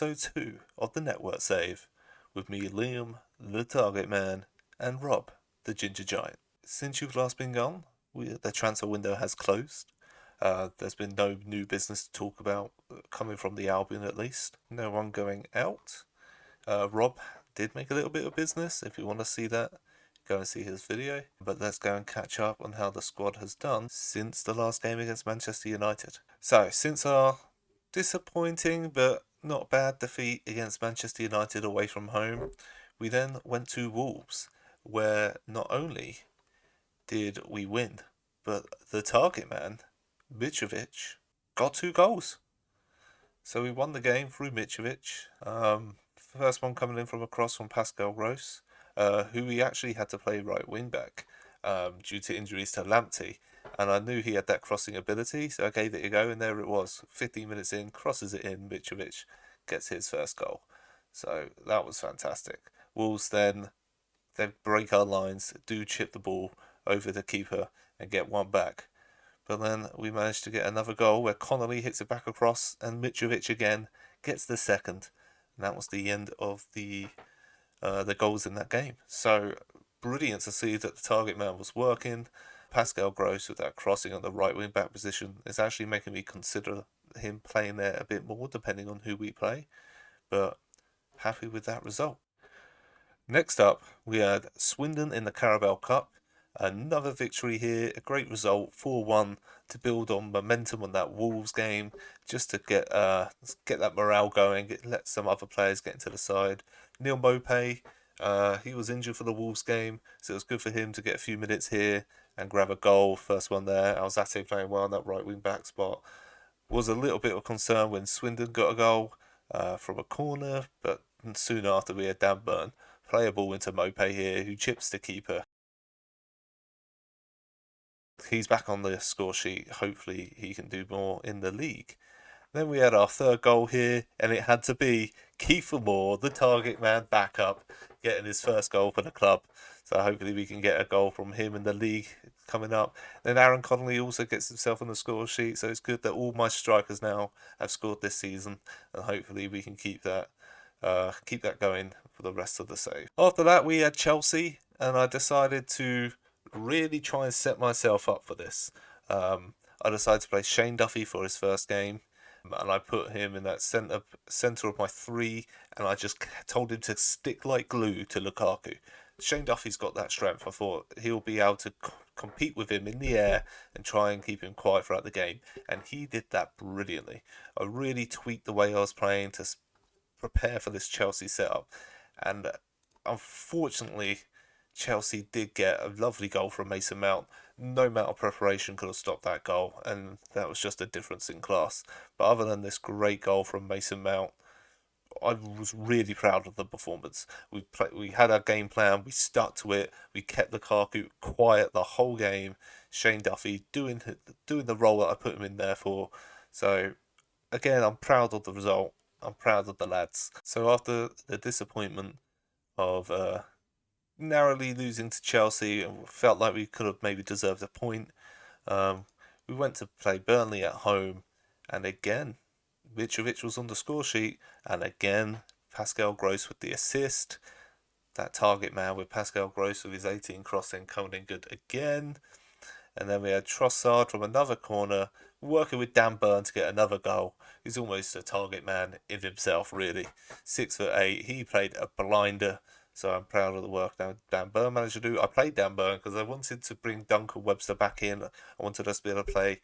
episode 2 of the Network Save, with me, Liam, the Target Man, and Rob, the Ginger Giant. Since you've last been gone, the transfer window has closed. There's been no new business to talk about, coming from the Albion at least. No one going out. Rob did make a little bit of business. If you want to see that, go and see his video. But let's go and catch up on how the squad has done since the last game against Manchester United. So, since our disappointing but not bad defeat against Manchester United away from home, we then went to Wolves, where not only did we win, but the target man, Mitrovic, got 2 goals. So we won the game through Mitrovic. First one coming in from a cross from Pascal Gross, who we actually had to play right wing back due to injuries to Lamptey. And I knew he had that crossing ability, so I gave it a go, and there it was. 15 minutes in, crosses it in, Mitrovic gets his first goal. So that was fantastic. Wolves then, they break our lines, do chip the ball over the keeper and get one back. But then we managed to get another goal where Connolly hits it back across, and Mitrovic again gets the second. And that was the end of the goals in that game. So brilliant to see that the target man was working. Pascal Gross with that crossing on the right wing back position is actually making me consider him playing there a bit more depending on who we play. But happy with that result. Next up, we had Swindon in the Carabao Cup. Another victory here, a great result, 4-1, to build on momentum on that Wolves game, just to get that morale going, let some other players get into the side. Neil Maupay, he was injured for the Wolves game, so it was good for him to get a few minutes here and grab a goal. First one there. Alzate playing well in that right wing back spot. Was a little bit of concern when Swindon got a goal from a corner, but soon after we had Dan Burn play a ball into Maupay here, who chips the keeper. He's back on the score sheet. Hopefully he can do more in the league. Then we had our third goal here, and it had to be Kiefer Moore, the target man, back up, getting his first goal for the club. So hopefully we can get a goal from him in the league coming up. Then Aaron Connolly also gets himself on the score sheet, so it's good that all my strikers now have scored this season, and hopefully we can keep that going for the rest of the save. After that, we had Chelsea, and I decided to really try and set myself up for this. I decided to play Shane Duffy for his first game, and I put him in that centre of my 3, and I just told him to stick like glue to Lukaku. Shane Duffy's got that strength. I thought he'll be able to compete with him in the air and try and keep him quiet throughout the game, and he did that brilliantly. I really tweaked the way I was playing to prepare for this Chelsea setup, and unfortunately Chelsea did get a lovely goal from Mason Mount. No amount of preparation could have stopped that goal, and that was just a difference in class. But other than this great goal from Mason Mount, I was really proud of the performance. We had our game plan, we stuck to it, we kept Lukaku quiet the whole game. Shane Duffy doing the role that I put him in there for. So again, I'm proud of the result. I'm proud of the lads. So after the disappointment of narrowly losing to Chelsea, and felt like we could have maybe deserved a point, we went to play Burnley at home, and again Mitrovic was on the score sheet, and again Pascal Gross with the assist. That target man with Pascal Gross with his 18 crossing coming in good again. And then we had Trossard from another corner working with Dan Burn to get another goal. He's almost a target man in himself, really. 6'8", he played a blinder. So I'm proud of the work now Dan Burn managed to do. I played Dan Burn because I wanted to bring Duncan Webster back in. I wanted us to be able to play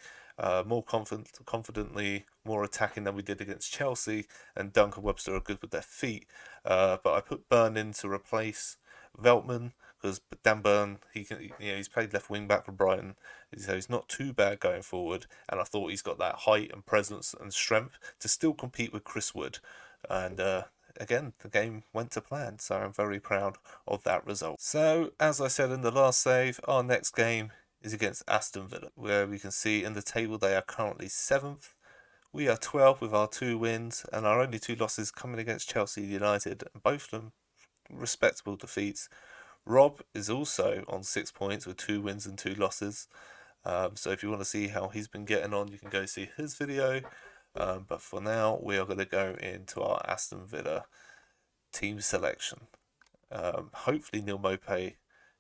more confidently, more attacking than we did against Chelsea. And Duncan Webster are good with their feet. But I put Burn in to replace Veltman because Dan Burn, he's played left wing back for Brighton, so he's not too bad going forward. And I thought he's got that height and presence and strength to still compete with Chris Wood. And again, the game went to plan, so I'm very proud of that result. So, as I said in the last save, our next game is against Aston Villa, where we can see in the table they are currently 7th. We are 12th with our 2 wins, and our only 2 losses coming against Chelsea United, both of them respectable defeats. Rob is also on 6 points with 2 wins and 2 losses. So if you want to see how he's been getting on, you can go see his video. But for now, we are going to go into our Aston Villa team selection. Hopefully Neil Maupay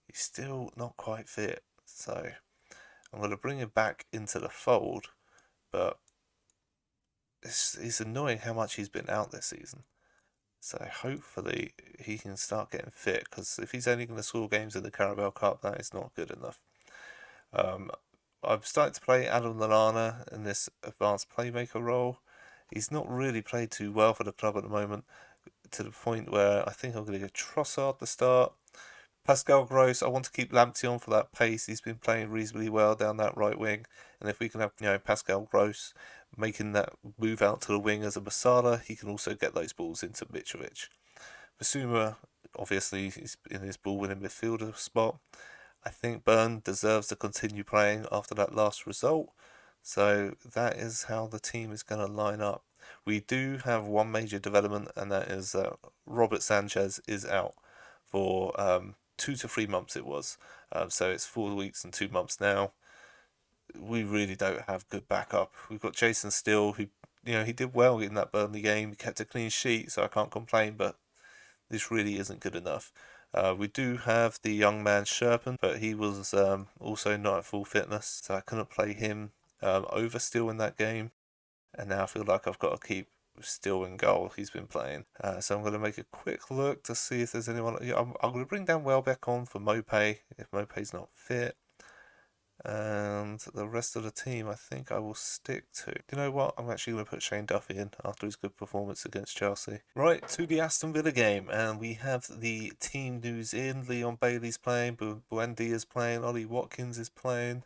is still not quite fit, so I'm going to bring him back into the fold, but it's annoying how much he's been out this season. So hopefully he can start getting fit, because if he's only going to score games in the Carabao Cup, that is not good enough. I've started to play Adam Lallana in this advanced playmaker role. He's not really played too well for the club at the moment, to the point where I think I'm going to go Trossard to start. Pascal Gross, I want to keep Lamptey on for that pace. He's been playing reasonably well down that right wing, and if we can have Pascal Gross making that move out to the wing as a Masala, he can also get those balls into Mitrovic. Basuma, obviously, is in his ball-winning midfielder spot. I think Byrne deserves to continue playing after that last result, so that is how the team is going to line up. We do have one major development, and that is that Robert Sanchez is out for 2 to 3 months it was. So it's 4 weeks and 2 months now. We really don't have good backup. We've got Jason Steele, who, he did well in that Burnley game. He kept a clean sheet, so I can't complain, but this really isn't good enough. We do have the young man Sherpen, but he was also not at full fitness, so I couldn't play him over Steele in that game. And now I feel like I've got to keep Steele in goal. He's been playing. So I'm going to make a quick look to see if there's anyone. I'm going to bring Dan Welbeck on for Maupay if Maupay's not fit. And the rest of the team, I think I will stick to. You know what? I'm actually going to put Shane Duffy in after his good performance against Chelsea. Right, to the Aston Villa game. And we have the team news in. Leon Bailey's playing. Buendia is playing. Ollie Watkins is playing.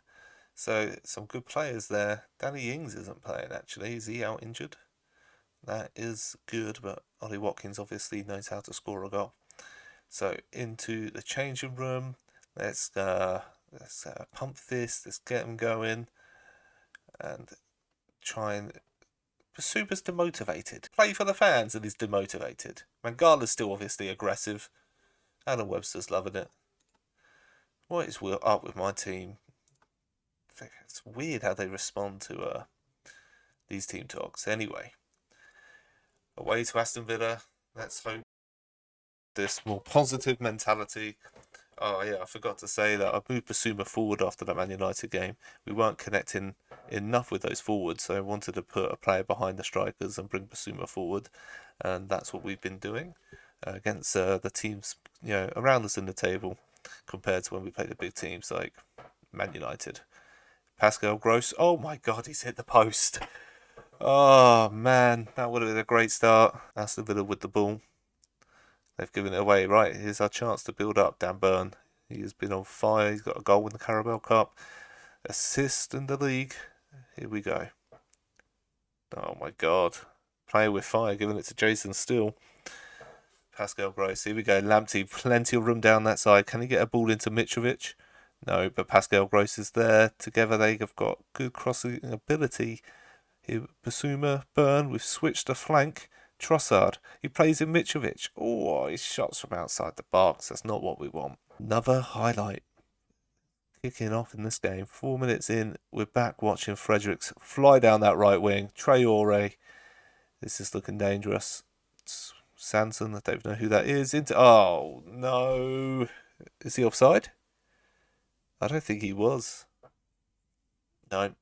So some good players there. Danny Ings isn't playing, actually. Is he out injured? That is good, but Ollie Watkins obviously knows how to score a goal. So into the changing room. Let's pump this. Let's get them going. And try and... Basuba's demotivated. Play for the fans and he's demotivated. Mangala's still obviously aggressive. Alan Webster's loving it. What is up with my team? It's weird how they respond to these team talks. Anyway, away to Aston Villa. Let's hope this more positive mentality. Oh yeah, I forgot to say that I moved Basuma forward after that Man United game. We weren't connecting enough with those forwards, so I wanted to put a player behind the strikers and bring Basuma forward, and that's what we've been doing against the teams around us in the table, compared to when we played the big teams like Man United. Pascal Gross. Oh my God, he's hit the post. Oh man, that would have been a great start. Aston Villa with the ball. They've given it away. Right, here's our chance to build up. Dan Byrne. He has been on fire. He's got a goal in the Carabao Cup. Assist in the league. Here we go. Oh my God. Playing with fire, giving it to Jason Steele. Pascal Gross. Here we go. Lamptey. Plenty of room down that side. Can he get a ball into Mitrovic? No, but Pascal Gross is there. Together they have got good crossing ability. Here, Basuma, Byrne, we've switched the flank. Trossard, he plays in Mitrovic. Oh, his shots from outside the box. That's not what we want. Another highlight. Kicking off in this game. 4 minutes in, we're back watching Fredericks fly down that right wing. Traore. This is looking dangerous. It's Sanson, I don't know who that is. Oh, no. Is he offside? I don't think he was. No.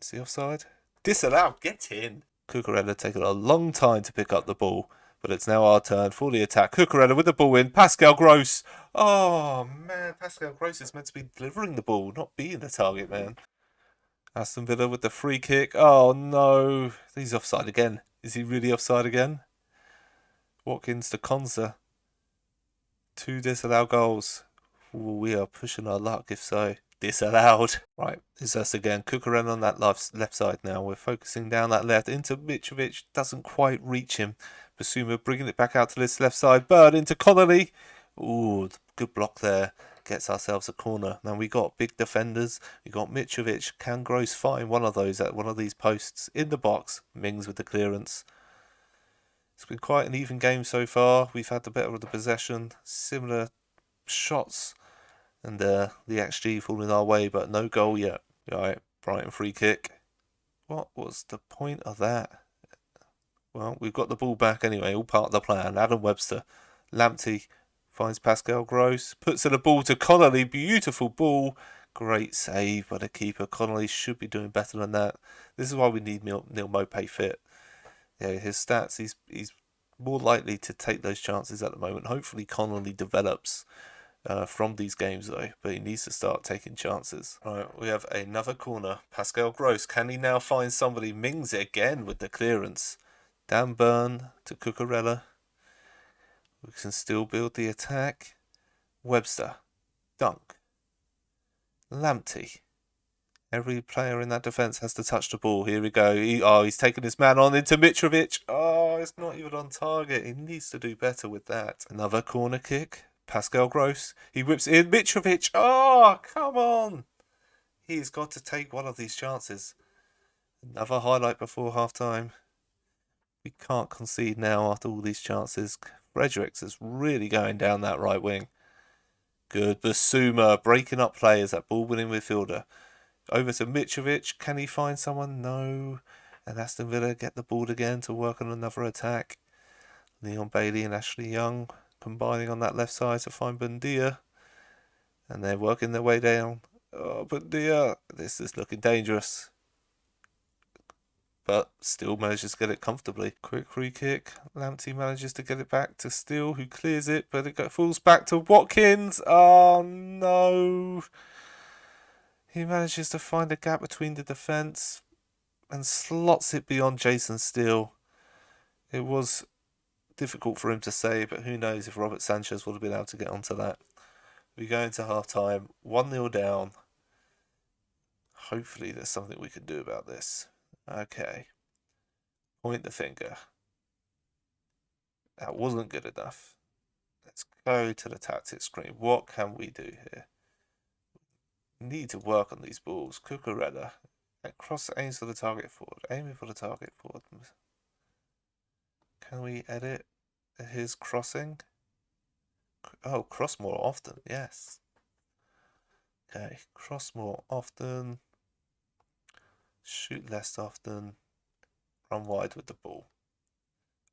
Is he offside? Disallowed. Get in. Cucurella taking a long time to pick up the ball, but it's now our turn for the attack. Cucurella with the ball in. Pascal Gross. Oh, man. Pascal Gross is meant to be delivering the ball, not being the target man. Aston Villa with the free kick. Oh, no. He's offside again. Is he really offside again? Watkins to Konza. 2 disallowed goals. Ooh, we are pushing our luck if so. Disallowed. Right, it's us again. Cucurella on that left side now. We're focusing down that left into Mitrovic. Doesn't quite reach him. Basuma bringing it back out to this left side. Bird into Connolly. Ooh, good block there. Gets ourselves a corner. Now we got big defenders. We got Mitrovic. Can Gross find one of those at one of these posts in the box? Mings with the clearance. It's been quite an even game so far. We've had the better of the possession. Similar shots. And the XG falling our way, but no goal yet. Alright, Brighton free kick. What was the point of that? Well, we've got the ball back anyway, all part of the plan. Adam Webster. Lamptey finds Pascal Gross. Puts in a ball to Connolly. Beautiful ball. Great save by the keeper. Connolly should be doing better than that. This is why we need Neil Maupay fit. Yeah, his stats, he's more likely to take those chances at the moment. Hopefully Connolly develops from these games though, but he needs to start taking chances. Right, we have another corner. Pascal Gross, can he now find somebody? Mings it again with the clearance. Dan Burn to Cucurella. We can still build the attack. Webster. Dunk. Lamptey. Every player in that defence has to touch the ball. Here we go. He's taking his man on into Mitrovic. Oh, it's not even on target. He needs to do better with that. Another corner kick. Pascal Gross. He whips in. Mitrovic. Oh, come on. He's got to take one of these chances. Another highlight before half-time. We can't concede now after all these chances. Fredericks is really going down that right wing. Good. Basuma breaking up players. That ball-winning midfielder. Over to Mitrovic. Can he find someone? No. And Aston Villa get the ball again to work on another attack. Leon Bailey and Ashley Young combining on that left side to find Bundia. And they're working their way down. Oh, Bundia. This is looking dangerous. But still manages to get it comfortably. Quick free kick. Lamptey manages to get it back to Steele, who clears it, but it falls back to Watkins. Oh, no. He manages to find a gap between the defence and slots it beyond Jason Steele. It was difficult for him to say, but who knows if Robert Sanchez would have been able to get onto that. We go into half-time, 1-0 down. Hopefully there's something we can do about this. Okay. Point the finger. That wasn't good enough. Let's go to the tactics screen. What can we do here? We need to work on these balls. Cucurella. Cross aims for the target forward. Aiming for the target forward. Can we edit his crossing? Oh, cross more often. Yes. Okay. Cross more often. Shoot less often. Run wide with the ball.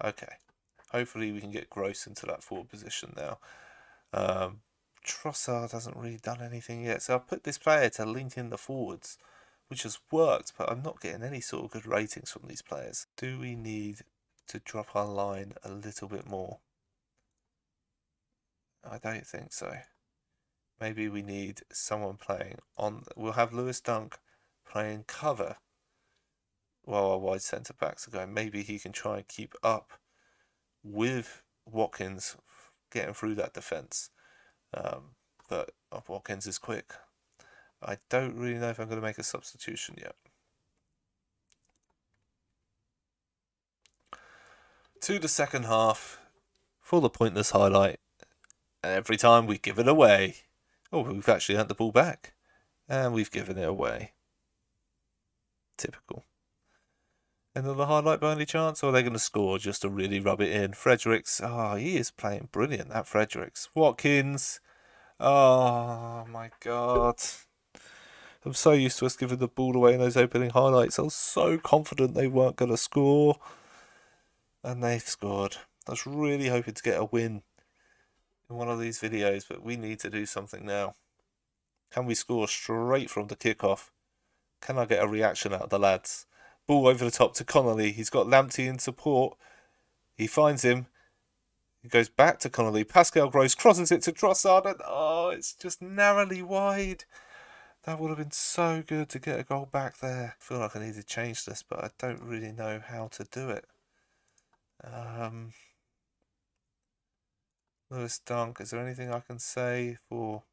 Okay. Hopefully we can get Gross into that forward position now. Trossard hasn't really done anything yet. So I've put this player to link in the forwards, which has worked, but I'm not getting any sort of good ratings from these players. Do we need to drop our line a little bit more? I don't think so. Maybe we need someone playing on... We'll have Lewis Dunk playing cover while our wide centre backs are going. Maybe he can try and keep up with Watkins getting through that defence. But Watkins is quick. I don't really know if I'm going to make a substitution yet. To the second half for the pointless highlight. Every time we give it away. Oh, we've actually had the ball back. And we've given it away. Typical. Another highlight by any chance? Or are they going to score just to really rub it in? Fredericks. Oh, he is playing brilliant, that Fredericks. Watkins. Oh, my God. I'm so used to us giving the ball away in those opening highlights. I was so confident they weren't going to score. And they've scored. I was really hoping to get a win in one of these videos, but we need to do something now. Can we score straight from the kickoff? Can I get a reaction out of the lads? Ball over the top to Connolly. He's got Lamptey in support. He finds him. He goes back to Connolly. Pascal Gross crosses it to Trossard. And oh, it's just narrowly wide. That would have been so good to get a goal back there. I feel like I need to change this, but I don't really know how to do it. Lewis Dunk, is there anything I can say for...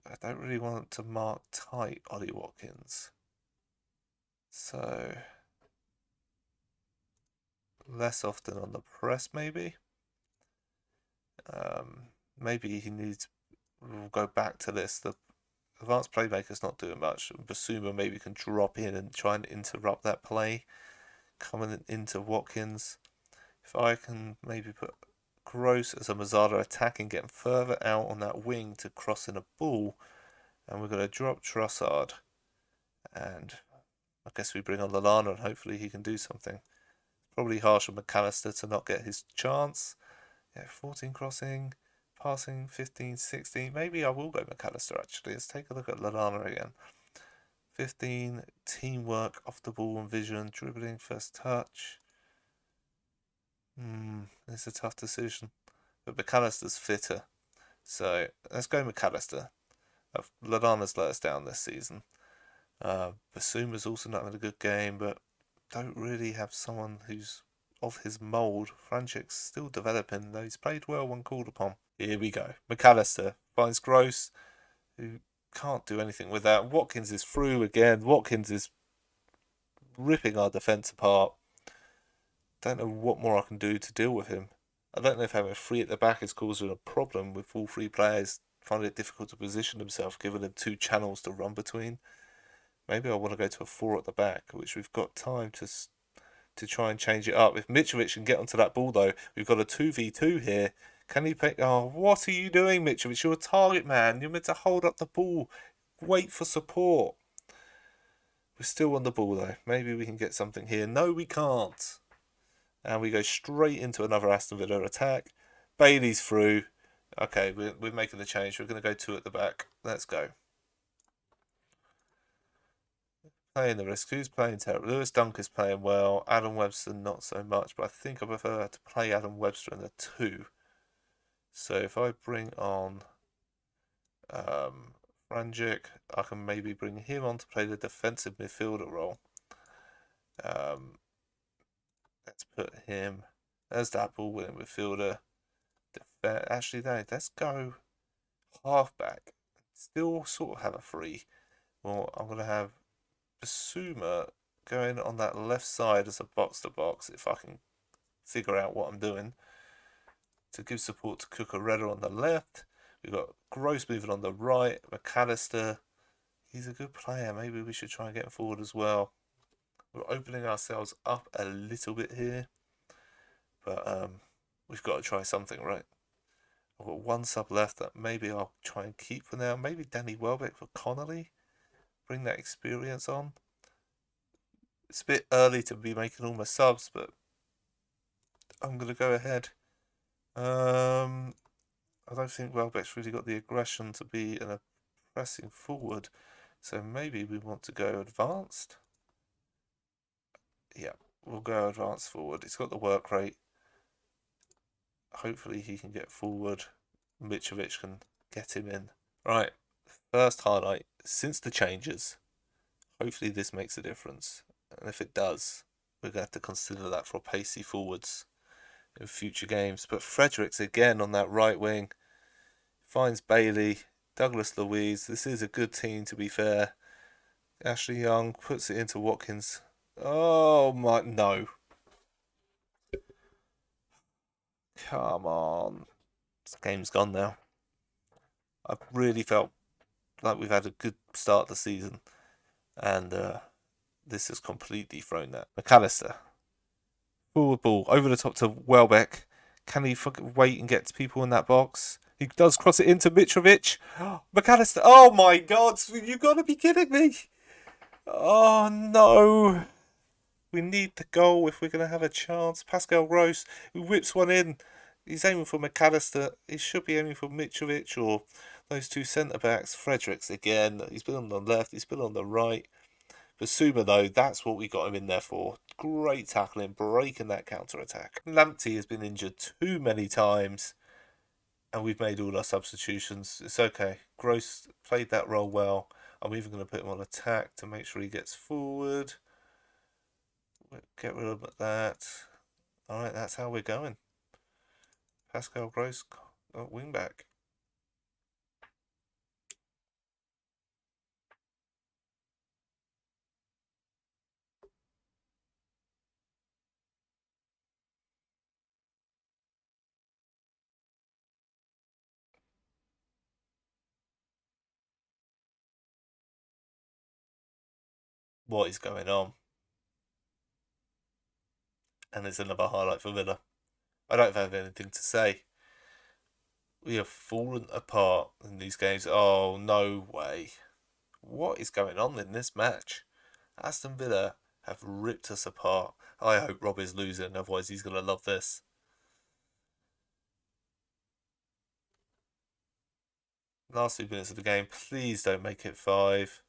I don't really want to mark tight Ollie Watkins. So... less often on the press, maybe? Maybe he needs... We'll go back to this. The advanced playmaker's not doing much. Basuma maybe can drop in and try and interrupt that play. Coming into Watkins. If I can maybe put Gross as a Mazzara attacking, getting further out on that wing to cross in a ball. And we're going to drop Trossard and I guess we bring on Lallana and hopefully he can do something. Probably harsh on McAllister to not get his chance. Yeah, 14 crossing, passing 15, 16. Maybe I will go McAllister actually. Let's take a look at Lallana again. 15, teamwork, off the ball and vision, dribbling, first touch. It's a tough decision. But McAllister's fitter. So let's go McAllister. Lallana's let us down this season. Basuma's also not had a good game, but don't really have someone who's of his mould. Franchik's still developing, though he's played well when called upon. Here we go. McAllister finds Gross, who can't do anything with that. Watkins is through again. Watkins is ripping our defence apart. Don't know what more I can do to deal with him. I don't know if having a 3 at the back is causing a problem with all 3 players finding it difficult to position themselves, giving them 2 channels to run between. Maybe I want to go to a 4 at the back, which we've got time to try and change it up. If Mitrovic can get onto that ball, though, we've got a 2v2 here. Can he play? Oh, what are you doing, Mitrovic? You're a target man. You're meant to hold up the ball. Wait for support. We're still on the ball, though. Maybe we can get something here. No, we can't. And we go straight into another Aston Villa attack. Bailey's through. Okay, we're making the change. We're going to go 2 at the back. Let's go. Playing the risk. Who's playing terrible? Lewis Dunk is playing well. Adam Webster not so much, but I think I prefer to play Adam Webster in the 2. So if I bring on Franchik, I can maybe bring him on to play the defensive midfielder role. Let's put him. There's that ball winning midfielder. Actually, no, let's go halfback. Still sort of have a 3. Well, I'm going to have Basuma going on that left side as a box-to-box, if I can figure out what I'm doing, to give support to Cucurella on the left. We've got Gross moving on the right. McAllister, he's a good player. Maybe we should try and get him forward as well. We're opening ourselves up a little bit here, but we've got to try something, right? I've got 1 sub left that maybe I'll try and keep for now. Maybe Danny Welbeck for Connolly. Bring that experience on. It's a bit early to be making all my subs, but I'm going to go ahead. I don't think Welbeck's really got the aggression to be in a pressing forward, so maybe we want to go advanced. Yeah, we'll go advanced forward. He's got the work rate. Hopefully he can get forward. Mitrovic can get him in. Right, first highlight. Since the changes, hopefully this makes a difference. And if it does, we're going to have to consider that for pacey forwards in future games. But Fredericks again on that right wing. Finds Bailey. Douglas Luiz. This is a good team, to be fair. Ashley Young puts it into Watkins. Oh my, no. Come on. This game's gone now. I've really felt like we've had a good start to the season, and this has completely thrown that. McAllister. Forward ball. Over the top to Welbeck. Can he wait and get to people in that box? He does cross it into Mitrovic. McAllister. Oh my God. You've got to be kidding me. Oh no. We need the goal if we're going to have a chance. Pascal Gross, who whips one in. He's aiming for McAllister. He should be aiming for Mitrovic or those 2 centre-backs. Fredericks again. He's been on the left. He's been on the right. Basuma, though, that's what we got him in there for. Great tackling, breaking that counter-attack. Lamptey has been injured too many times, and we've made all our substitutions. It's okay. Gross played that role well. I'm even going to put him on attack to make sure he gets forward. Get rid of that. Alright, that's how we're going. Pascal Gross, wing back. What is going on? And there's another highlight for Villa. I don't have anything to say. We have fallen apart in these games. Oh, no way. What is going on in this match? Aston Villa have ripped us apart. I hope Rob is losing, otherwise he's going to love this. Last 2 minutes of the game. Please don't make it 5.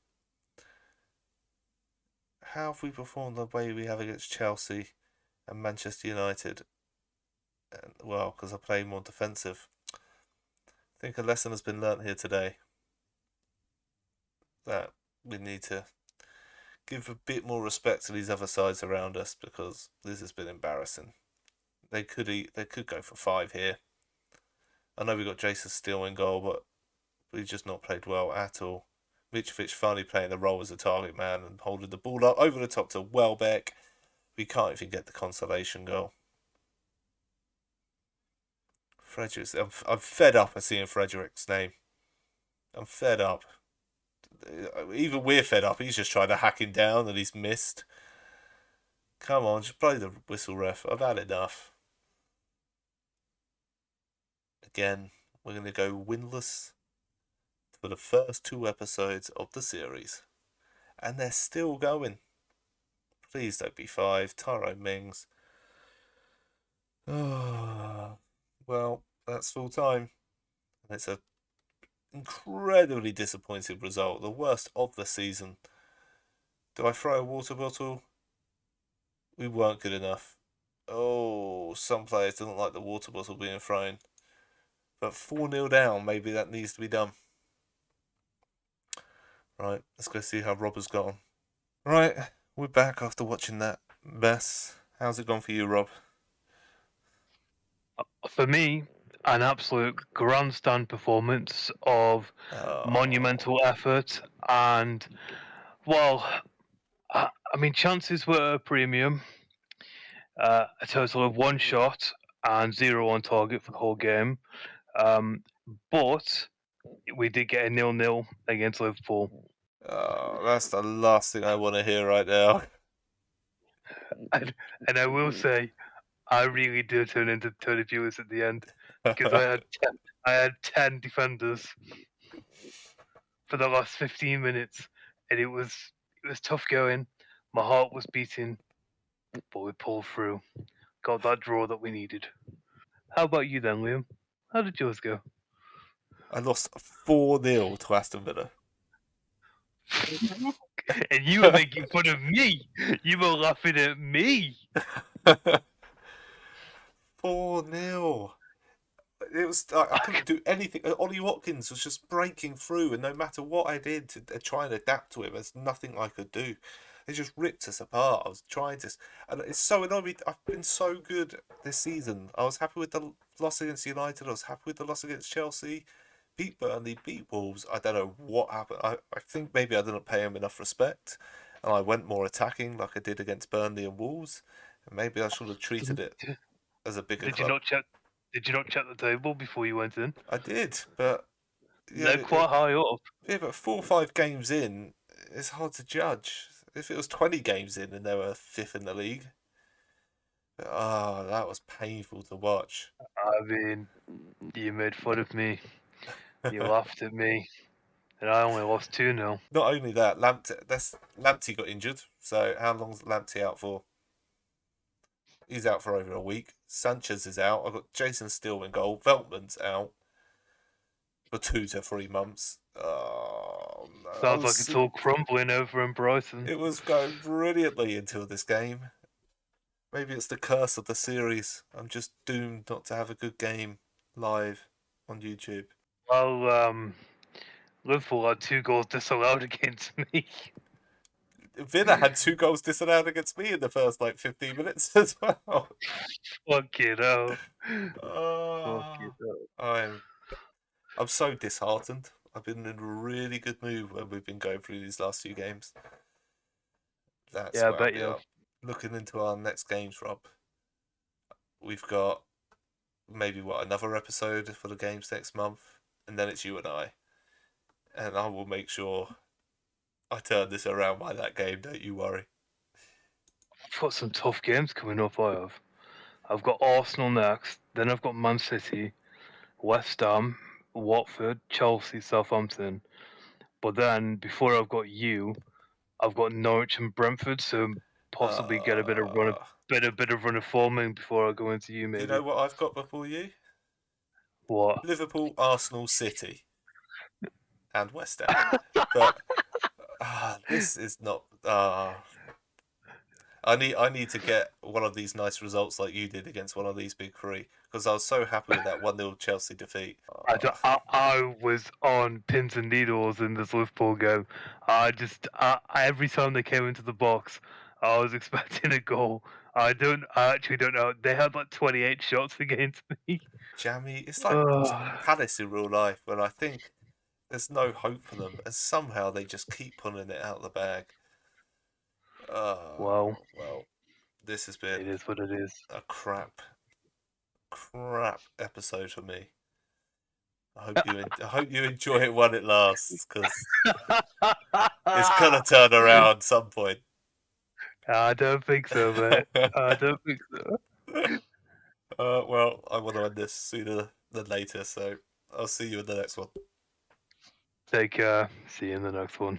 How have we performed the way we have against Chelsea and Manchester United? Well, because I play more defensive. I think a lesson has been learnt here today. That we need to give a bit more respect to these other sides around us, because this has been embarrassing. They could go for 5 here. I know we got Jason Steele in goal, but we've just not played well at all. Mitrovic finally playing the role as a target man and holding the ball up over the top to Welbeck. We can't even get the consolation goal. Fredericks, I'm fed up of seeing Fredericks' name. I'm fed up. Even we're fed up. He's just trying to hack him down and he's missed. Come on, just blow the whistle, ref. I've had enough. Again, we're going to go winless for the first 2 episodes of the series. And they're still going. Please don't be 5. Tyrone Mings. Oh, well, that's full time. And it's an incredibly disappointing result. The worst of the season. Do I throw a water bottle? We weren't good enough. Oh, some players didn't like the water bottle being thrown. But 4-0 down, maybe that needs to be done. Right, let's go see how Rob has gone. Right, we're back after watching that mess. How's it gone for you, Rob? For me, an absolute grandstand performance of monumental effort, and well, I mean, chances were a premium. A total of 1 shot and 0 on target for the whole game. But we did get a 0-0 against Liverpool. Oh, that's the last thing I want to hear right now. And I will say, I really did turn into Tony Pulis at the end, because I had 10 defenders for the last 15 minutes, and it was tough going. My heart was beating, but we pulled through. Got that draw that we needed. How about you then, Liam? How did yours go? I lost 4-0 to Aston Villa. And you were making fun of me. You were laughing at me. 4-0. It was I couldn't do anything. Ollie Watkins was just breaking through, and no matter what I did to try and adapt to him, there's nothing I could do. It just ripped us apart. I was trying to, and it's so annoying. I've been so good this season. I was happy with the loss against United. I was happy with the loss against Chelsea. Beat Burnley, beat Wolves. I don't know what happened. I think maybe I didn't pay him enough respect, and I went more attacking like I did against Burnley and Wolves. And maybe I should have treated it as a bigger club. Did you not check the table before you went in? I did, but They're quite high up. Yeah, but 4 or 5 games in, it's hard to judge. If it was 20 games in and they were 5th in the league, that was painful to watch. I mean, you made fun of me. You laughed at me, and I only lost 2-0. Not only that, Lamptey got injured. So how long's Lamptey out for? He's out for over a week. Sanchez is out. I've got Jason Steele in goal. Veltman's out for 2 to 3 months. Oh, no. Sounds like it's all crumbling over in Brighton. It was going brilliantly until this game. Maybe it's the curse of the series. I'm just doomed not to have a good game live on YouTube. Well, Liverpool had 2 goals disallowed against me. Villa had 2 goals disallowed against me in the first 15 minutes as well. Fuck it out. I'm so disheartened. I've been in a really good mood when we've been going through these last few games. That's I bet you. Looking into our next games, Rob. We've got maybe another episode for the games next month, and then it's you and I. And I will make sure I turn this around by that game, don't you worry. I've got some tough games coming up, I've got Arsenal next, then I've got Man City, West Ham, Watford, Chelsea, Southampton. But then, before I've got you, I've got Norwich and Brentford, so possibly get a bit of run of forming before I go into you. Maybe. You know what I've got before you? What? Liverpool, Arsenal, City, and West Ham. But this is not. I need to get one of these nice results like you did against one of these big three, because I was so happy with that 1-0 Chelsea defeat. I was on pins and needles in this Liverpool game. Every time they came into the box, I was expecting a goal. I actually don't know. They had like 28 shots against me. Jammy, it's like Ugh. Palace in real life, when I think there's no hope for them, and somehow they just keep pulling it out of the bag. Well, Well, this has it been is what it is. a crap episode for me. I hope you enjoy it when it lasts, because it's gonna turn around some point. I don't think so, mate. I don't think so. Well, I want to end this sooner than later, so I'll see you in the next one. Take care. See you in the next one.